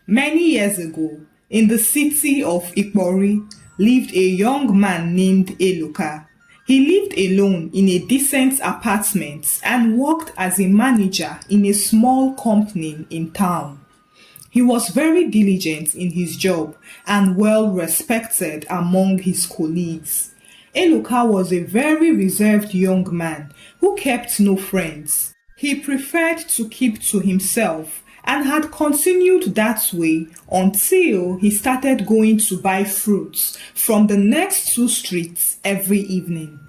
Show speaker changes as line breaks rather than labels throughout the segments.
Many years ago, in the city of Ikpori, lived a young man named Eloka. He lived alone in a decent apartment and worked as a manager in a small company in town. He was very diligent in his job and well respected among his colleagues. Eloka was a very reserved young man who kept no friends. He preferred to keep to himself and had continued that way until he started going to buy fruits from the next 2 streets every evening.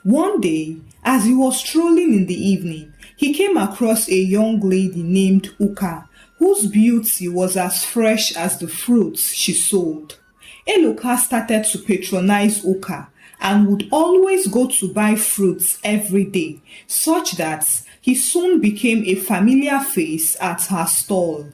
One day, as he was strolling in the evening, he came across a young lady named Uka, whose beauty was as fresh as the fruits she sold. Eloka started to patronize Uka and would always go to buy fruits every day, such that he soon became a familiar face at her stall.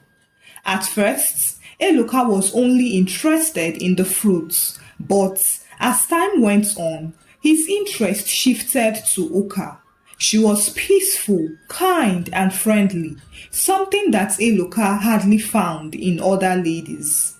At first, Eloka was only interested in the fruits, but as time went on, his interest shifted to Uka. She was peaceful, kind, and friendly, something that Eloka hardly found in other ladies.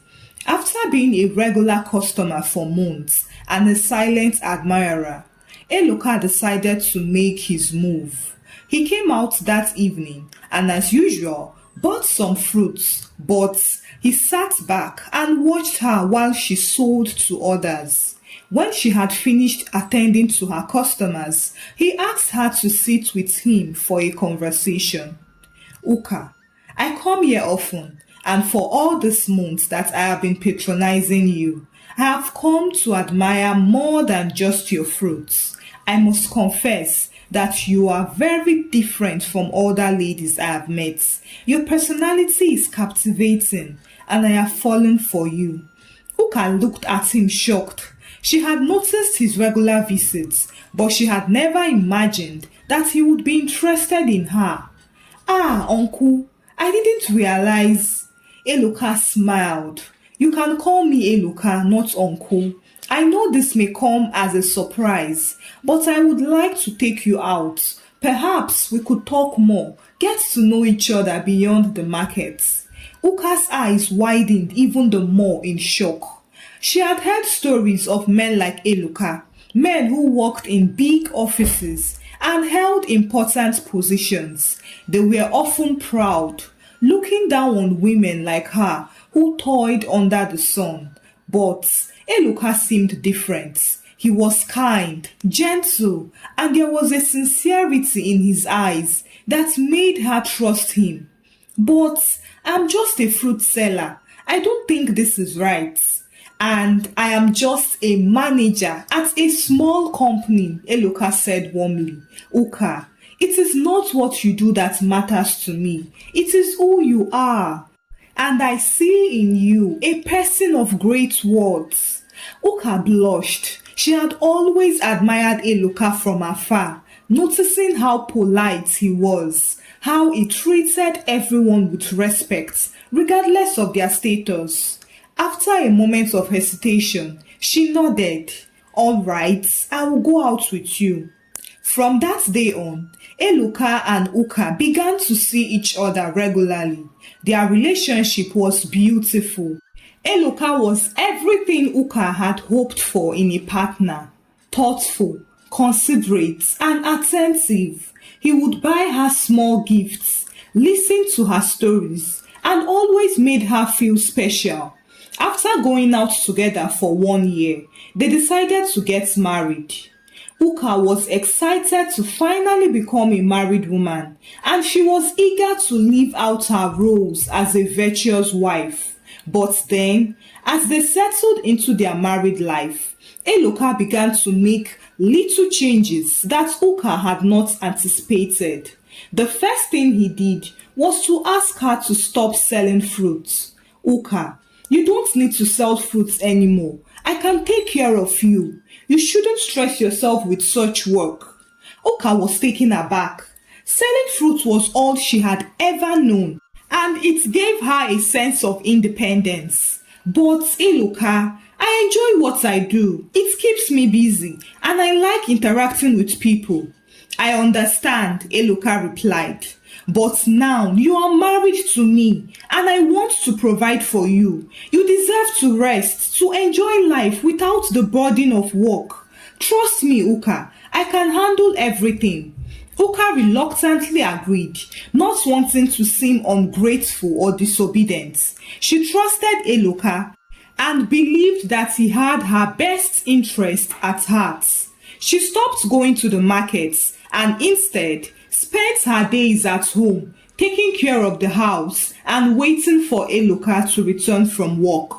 After being a regular customer for months and a silent admirer, Eloka decided to make his move. He came out that evening and, as usual, bought some fruits, but he sat back and watched her while she sold to others. When she had finished attending to her customers, he asked her to sit with him for a conversation. Uka, I come here often, and for all these months that I have been patronizing you, I have come to admire more than just your fruits. I must confess that you are very different from other ladies I have met. Your personality is captivating, and I have fallen for you. Uka looked at him shocked. She had noticed his regular visits, but she had never imagined that he would be interested in her. Ah, uncle, I didn't realize. Eloka smiled. You can call me Eloka, not uncle. I know this may come as a surprise, but I would like to take you out. Perhaps we could talk more, get to know each other beyond the markets. Uka's eyes widened even the more in shock. She had heard stories of men like Eloka, men who worked in big offices and held important positions. They were often proud, looking down on women like her who toiled under the sun. But Eloka seemed different. He was kind, gentle, and there was a sincerity in his eyes that made her trust him. But I'm just a fruit seller. I don't think this is right. And I am just a manager at a small company, Eloka said warmly. Uka, it is not what you do that matters to me. It is who you are. And I see in you a person of great words. Uka blushed. She had always admired Eloka from afar, noticing how polite he was, how he treated everyone with respect, regardless of their status. After a moment of hesitation, she nodded. All right, I will go out with you. From that day on, Eloka and Uka began to see each other regularly. Their relationship was beautiful. Eloka was everything Uka had hoped for in a partner. Thoughtful, considerate, and attentive. He would buy her small gifts, listen to her stories, and always made her feel special. After going out together for 1 year, they decided to get married. Uka was excited to finally become a married woman, and she was eager to live out her roles as a virtuous wife. But then, as they settled into their married life, Eloka began to make little changes that Uka had not anticipated. The first thing he did was to ask her to stop selling fruits. Uka, you don't need to sell fruits anymore. I can take care of you. You shouldn't stress yourself with such work. Uka was taken aback. Selling fruit was all she had ever known, and it gave her a sense of independence. But Eloka, I enjoy what I do. It keeps me busy, and I like interacting with people. I understand, Eloka replied. But now you are married to me and I want to provide for you. You deserve to rest, to enjoy life without the burden of work. Trust me, Uka, I can handle everything. Uka reluctantly agreed, not wanting to seem ungrateful or disobedient. She trusted Eloka and believed that he had her best interest at heart. She stopped going to the markets and instead spent her days at home, taking care of the house and waiting for Eloka to return from work.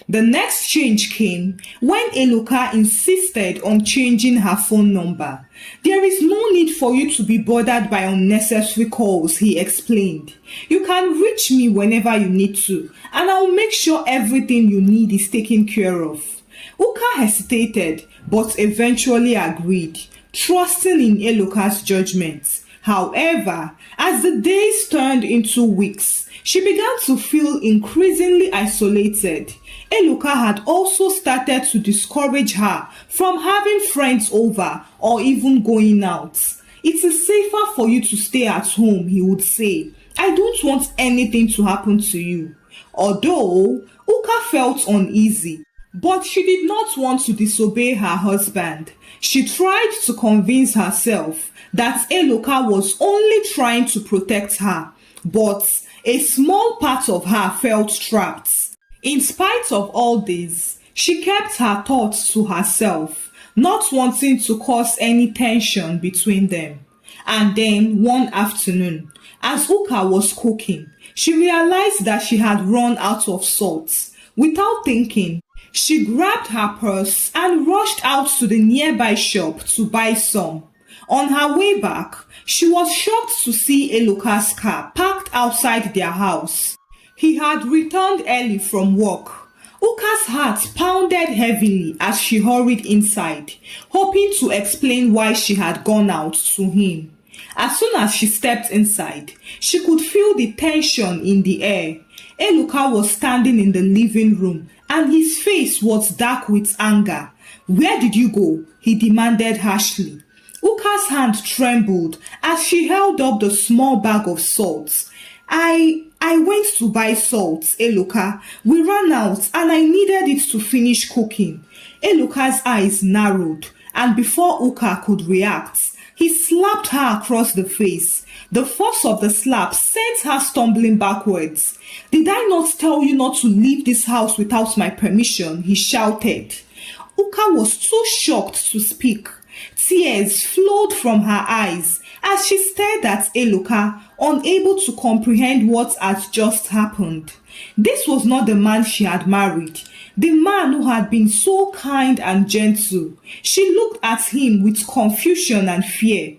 The next change came when Eloka insisted on changing her phone number. There is no need for you to be bothered by unnecessary calls, he explained. You can reach me whenever you need to, and I'll make sure everything you need is taken care of. Uka hesitated, but eventually agreed, trusting in Eloka's judgment. However, as the days turned into weeks, she began to feel increasingly isolated. Eloka had also started to discourage her from having friends over or even going out. It is safer for you to stay at home, he would say. I don't want anything to happen to you. Although Uka felt uneasy, but she did not want to disobey her husband. She tried to convince herself that Eloka was only trying to protect her, but a small part of her felt trapped. In spite of all this, she kept her thoughts to herself, not wanting to cause any tension between them. And then one afternoon, as Uka was cooking, she realized that she had run out of salt. Without thinking, she grabbed her purse and rushed out to the nearby shop to buy some. On her way back, she was shocked to see Eloka's car parked outside their house. He had returned early from work. Uka's heart pounded heavily as she hurried inside, hoping to explain why she had gone out to him. As soon as she stepped inside, she could feel the tension in the air. Eloka was standing in the living room and his face was dark with anger. "Where did you go?" he demanded harshly. Uka's hand trembled as she held up the small bag of salt. I went to buy salt, Eloka. We ran out and I needed it to finish cooking. Eloka's eyes narrowed, and before Uka could react, he slapped her across the face. The force of the slap sent her stumbling backwards. "Did I not tell you not to leave this house without my permission?" he shouted. Uka was too shocked to speak. Tears flowed from her eyes as she stared at Eloka, unable to comprehend what had just happened. This was not the man she had married, the man who had been so kind and gentle. She looked at him with confusion and fear.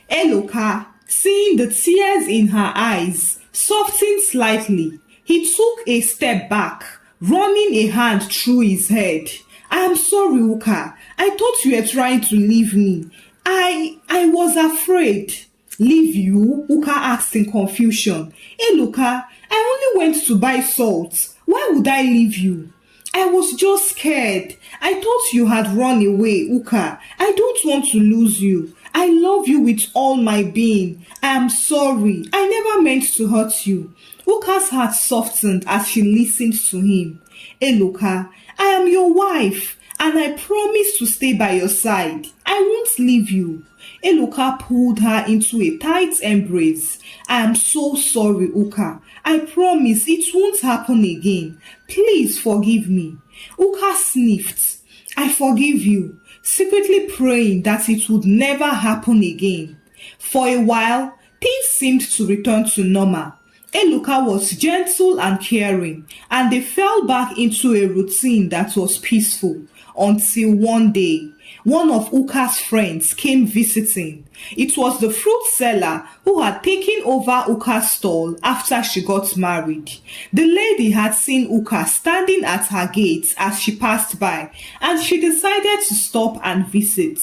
Eloka, seeing the tears in her eyes, softened slightly. He took a step back, running a hand through his head. "I am sorry, Uka. I thought you were trying to leave me. I was afraid." "Leave you?" Uka asked in confusion. "Eloka, I only went to buy salt. Why would I leave you?" "I was just scared. I thought you had run away, Uka. I don't want to lose you. I love you with all my being. I am sorry. I never meant to hurt you." Uka's heart softened as she listened to him. "Eloka, I am your wife, and I promise to stay by your side. I won't leave you." Eloka pulled her into a tight embrace. "I am so sorry, Uka. I promise it won't happen again. Please forgive me." Uka sniffed. "I forgive you," secretly praying that it would never happen again. For a while, things seemed to return to normal. Eloka was gentle and caring, and they fell back into a routine that was peaceful until one day, one of Uka's friends came visiting. It was the fruit seller who had taken over Uka's stall after she got married. The lady had seen Uka standing at her gate as she passed by, and she decided to stop and visit.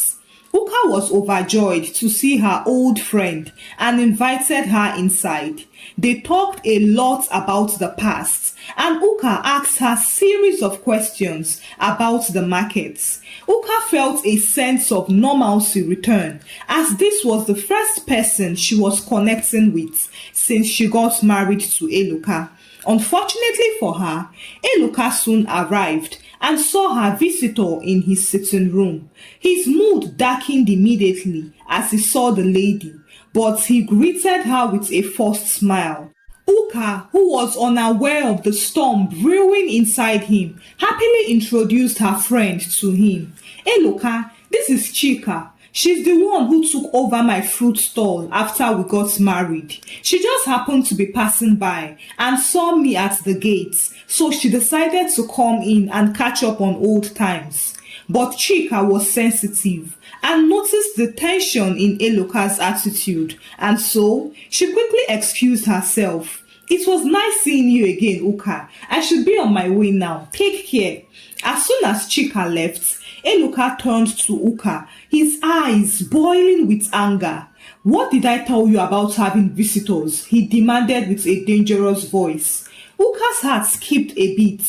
Uka was overjoyed to see her old friend and invited her inside. They talked a lot about the past and Uka asked her a series of questions about the markets. Uka felt a sense of normalcy return, as this was the first person she was connecting with since she got married to Eloka. Unfortunately for her, Eloka soon arrived and saw her visitor in his sitting room. His mood darkened immediately as he saw the lady, but he greeted her with a forced smile. Uka, who was unaware of the storm brewing inside him, happily introduced her friend to him. Eloka, this is Chika. She's the one who took over my fruit stall after we got married. She just happened to be passing by and saw me at the gates, so she decided to come in and catch up on old times. But Chika was sensitive and noticed the tension in Eloka's attitude, and so she quickly excused herself. It was nice seeing you again, Uka. I should be on my way now. Take care. As soon as Chika left, Eloka turned to Uka, his eyes boiling with anger. What did I tell you about having visitors? He demanded with a dangerous voice. Uka's heart skipped a beat.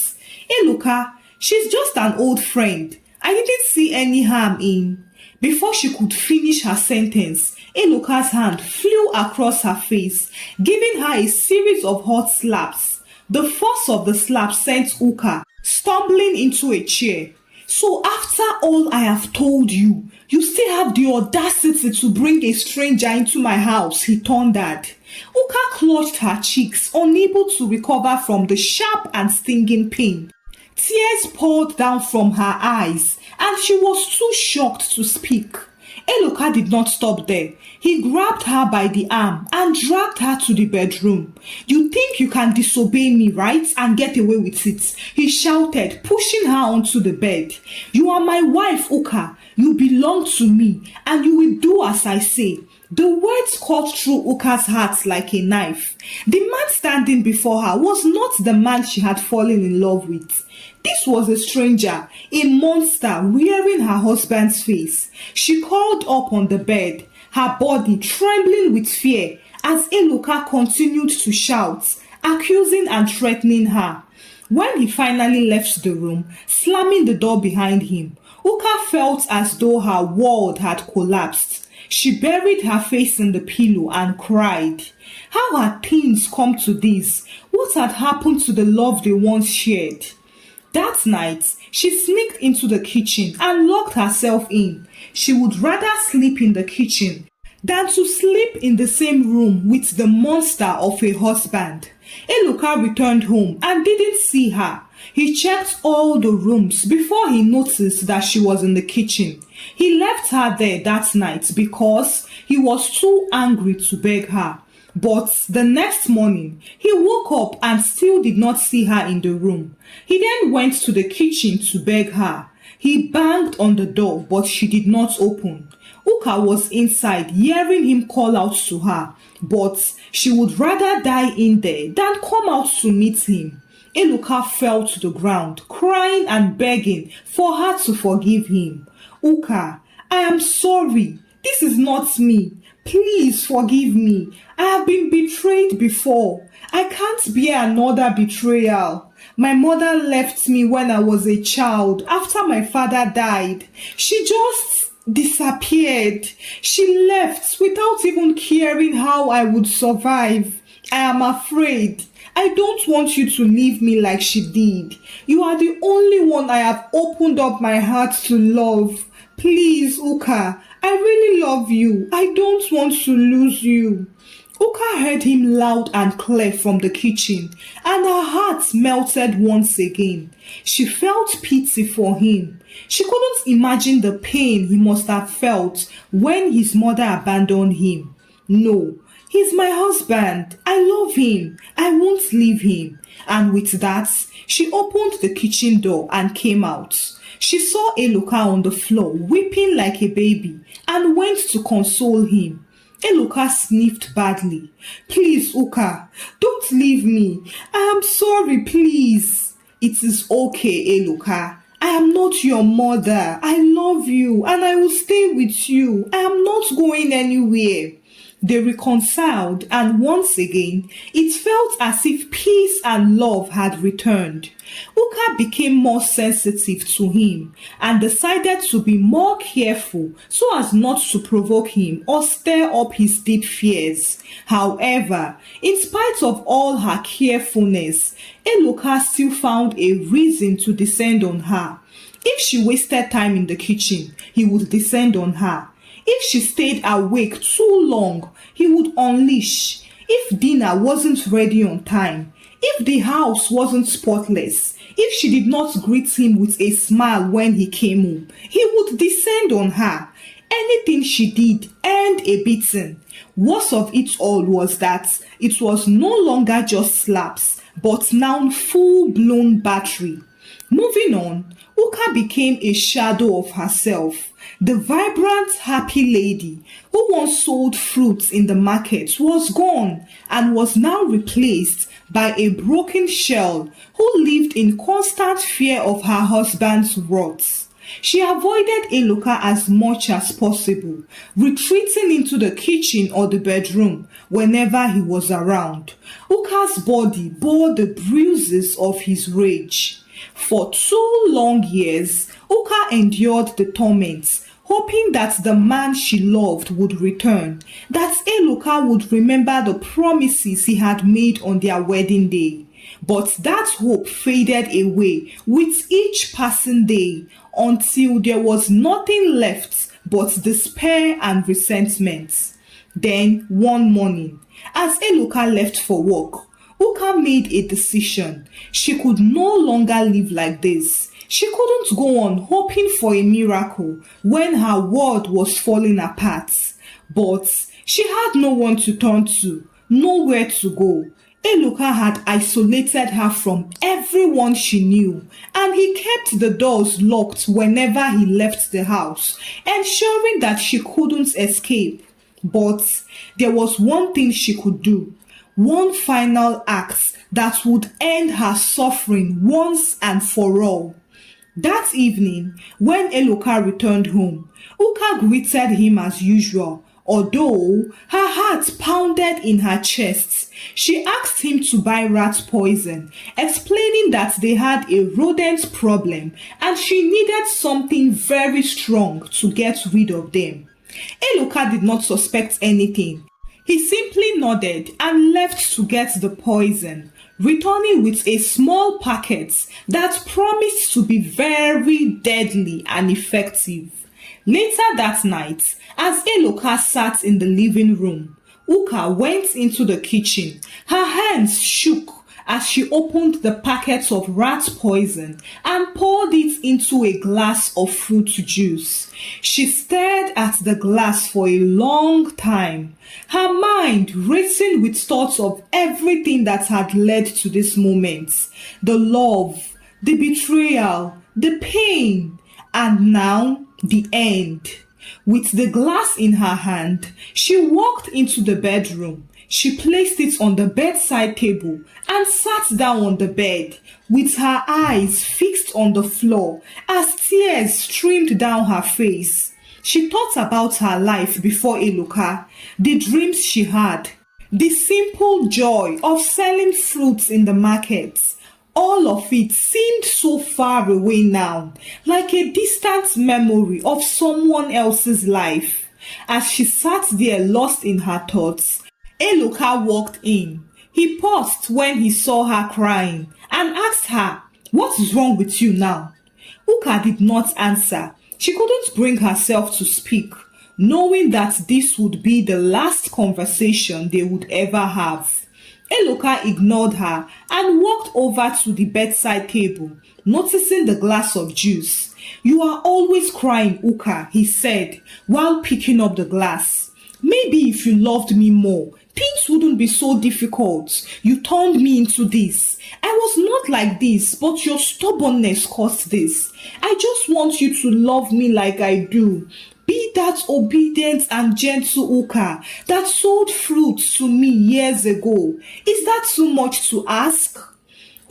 Eloka, she's just an old friend. I didn't see any harm in. Before she could finish her sentence, Eloka's hand flew across her face, giving her a series of hot slaps. The force of the slap sent Uka stumbling into a chair. So after all I have told you, you still have the audacity to bring a stranger into my house, he thundered. Uka clutched her cheeks, unable to recover from the sharp and stinging pain. Tears poured down from her eyes, and she was too shocked to speak. Eloka did not stop there. He grabbed her by the arm and dragged her to the bedroom. You think you can disobey me, right, and get away with it? He shouted, pushing her onto the bed. You are my wife, Uka. You belong to me, and you will do as I say. The words cut through Uka's heart like a knife. The man standing before her was not the man she had fallen in love with. This was a stranger, a monster wearing her husband's face. She curled up on the bed, her body trembling with fear as Eloka continued to shout, accusing and threatening her. When he finally left the room, slamming the door behind him, Uka felt as though her world had collapsed. She buried her face in the pillow and cried. How had things come to this? What had happened to the love they once shared? That night, she sneaked into the kitchen and locked herself in. She would rather sleep in the kitchen than to sleep in the same room with the monster of a husband. Eloka returned home and didn't see her. He checked all the rooms before he noticed that she was in the kitchen. He left her there that night because he was too angry to beg her. But the next morning, he woke up and still did not see her in the room. He then went to the kitchen to beg her. He banged on the door, but she did not open. Uka was inside, hearing him call out to her, but she would rather die in there than come out to meet him. Eloka fell to the ground, crying and begging for her to forgive him. Uka, I am sorry. This is not me. Please forgive me. I have been betrayed before. I can't bear another betrayal. My mother left me when I was a child after my father died. She just disappeared. She left without even caring how I would survive. I am afraid. I don't want you to leave me like she did. You are the only one I have opened up my heart to love. Please, Uka, I really love you. I don't want to lose you. Uka heard him loud and clear from the kitchen, and her heart melted once again. She felt pity for him. She couldn't imagine the pain he must have felt when his mother abandoned him. No, he's my husband. I love him. I won't leave him. And with that, she opened the kitchen door and came out. She saw Eloka on the floor, weeping like a baby, and went to console him. Eloka sniffed badly. Please, Uka, don't leave me. I am sorry, please. It is okay, Eloka. I am not your mother. I love you and I will stay with you. I am not going anywhere. They reconciled, and once again, it felt as if peace and love had returned. Uka became more sensitive to him and decided to be more careful so as not to provoke him or stir up his deep fears. However, in spite of all her carefulness, Eloka still found a reason to descend on her. If she wasted time in the kitchen, he would descend on her. If she stayed awake too long, he would unleash. If dinner wasn't ready on time, if the house wasn't spotless, if she did not greet him with a smile when he came home, he would descend on her. Anything she did earned a beating. Worst of it all was that it was no longer just slaps, but now full-blown battery. Moving on, Uka became a shadow of herself. The vibrant, happy lady who once sold fruits in the market was gone and was now replaced by a broken shell who lived in constant fear of her husband's wrath. She avoided Eloka as much as possible, retreating into the kitchen or the bedroom whenever he was around. Uka's body bore the bruises of his rage. For 2 long years, Uka endured the torments, hoping that the man she loved would return, that Eloka would remember the promises he had made on their wedding day. But that hope faded away with each passing day until there was nothing left but despair and resentment. Then, one morning, as Eloka left for work, Uka made a decision. She could no longer live like this. She couldn't go on hoping for a miracle when her world was falling apart. But she had no one to turn to, nowhere to go. Eloka had isolated her from everyone she knew, and he kept the doors locked whenever he left the house, ensuring that she couldn't escape. But there was one thing she could do. One final act that would end her suffering once and for all. That evening, when Eloka returned home, Uka greeted him as usual, although her heart pounded in her chest. She asked him to buy rat poison, explaining that they had a rodent problem and she needed something very strong to get rid of them. Eloka did not suspect anything. He simply nodded and left to get the poison, returning with a small packet that promised to be very deadly and effective. Later that night, as Eloka sat in the living room, Uka went into the kitchen. Her hands shook as she opened the packet of rat poison and poured it into a glass of fruit juice. She stared at the glass for a long time, her mind racing with thoughts of everything that had led to this moment. The love, the betrayal, the pain, and now the end. With the glass in her hand, she walked into the bedroom. She placed it on the bedside table and sat down on the bed with her eyes fixed on the floor as tears streamed down her face. She thought about her life before Eloka, the dreams she had, the simple joy of selling fruits in the markets. All of it seemed so far away now, like a distant memory of someone else's life. As she sat there lost in her thoughts, Eloka walked in. He paused when he saw her crying and asked her, "What is wrong with you now?" Uka did not answer. She couldn't bring herself to speak, knowing that this would be the last conversation they would ever have. Eloka ignored her and walked over to the bedside table, noticing the glass of juice. "You are always crying, Uka," he said, while picking up the glass. "Maybe if you loved me more, things wouldn't be so difficult. You turned me into this. I was not like this, but your stubbornness caused this. I just want you to love me like I do. Be that obedient and gentle Uka that sold fruits to me years ago. Is that too much to ask?"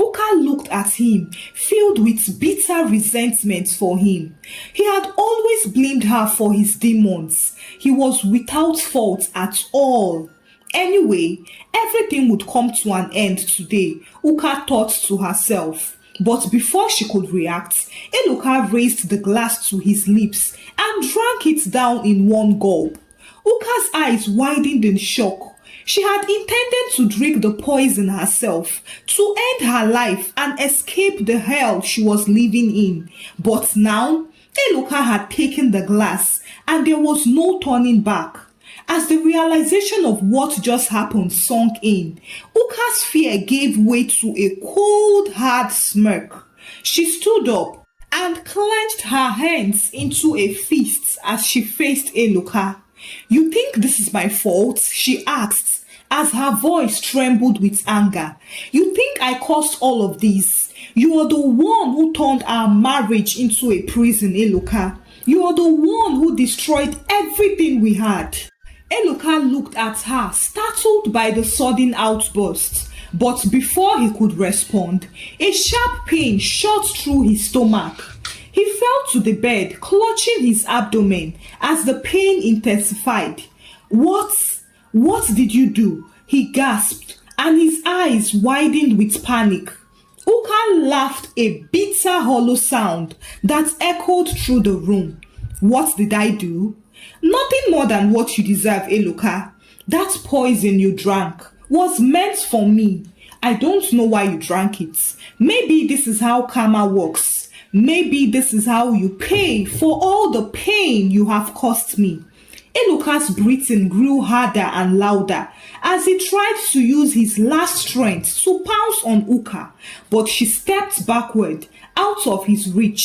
Uka looked at him, filled with bitter resentment for him. He had always blamed her for his demons. He was without fault at all. Anyway, everything would come to an end today, Uka thought to herself. But before she could react, Eloka raised the glass to his lips and drank it down in one gulp. Uka's eyes widened in shock. She had intended to drink the poison herself, to end her life and escape the hell she was living in. But now, Eloka had taken the glass and there was no turning back. As the realization of what just happened sunk in, Uka's fear gave way to a cold, hard smirk. She stood up and clenched her hands into a fist as she faced Eloka. "You think this is my fault?" she asked, as her voice trembled with anger. "You think I caused all of this? You are the one who turned our marriage into a prison, Eloka. You are the one who destroyed everything we had." Eloka looked at her, startled by the sudden outburst. But before he could respond, a sharp pain shot through his stomach. He fell to the bed, clutching his abdomen as the pain intensified. What did you do?" he gasped, and his eyes widened with panic. Uka laughed a bitter, hollow sound that echoed through the room. "What did I do? Nothing more than what you deserve, Eloka. That poison you drank was meant for me. I don't know why you drank it. Maybe this is how karma works. Maybe this is how you pay for all the pain you have caused me." Eloka's breathing grew harder and louder as he tried to use his last strength to pounce on Uka, but she stepped backward, out of his reach.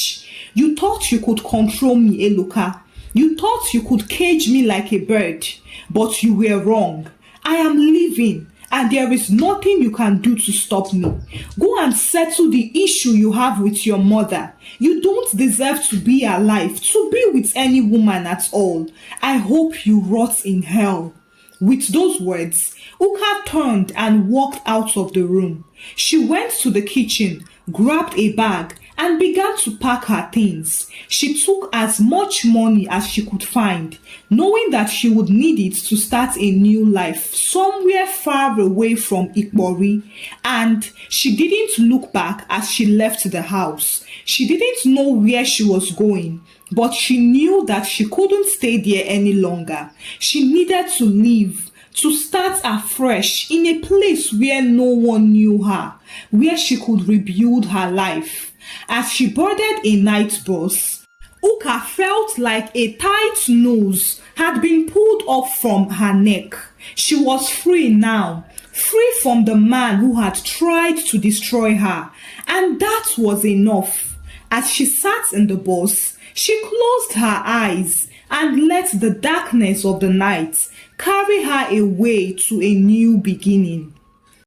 "You thought you could control me, Eloka. You thought you could cage me like a bird, but you were wrong. I am leaving, and there is nothing you can do to stop me. Go and settle the issue you have with your mother. You don't deserve to be alive, to be with any woman at all. I hope you rot in hell." With those words, Uka turned and walked out of the room. She went to the kitchen, grabbed a bag, and began to pack her things. She took as much money as she could find, knowing that she would need it to start a new life somewhere far away from Ikpori, and she didn't look back as she left the house. She didn't know where she was going, but she knew that she couldn't stay there any longer. She needed to leave, to start afresh in a place where no one knew her, where she could rebuild her life. As she boarded a night bus, Uka felt like a tight noose had been pulled off from her neck. She was free now, free from the man who had tried to destroy her, and that was enough. As she sat in the bus, she closed her eyes and let the darkness of the night carry her away to a new beginning.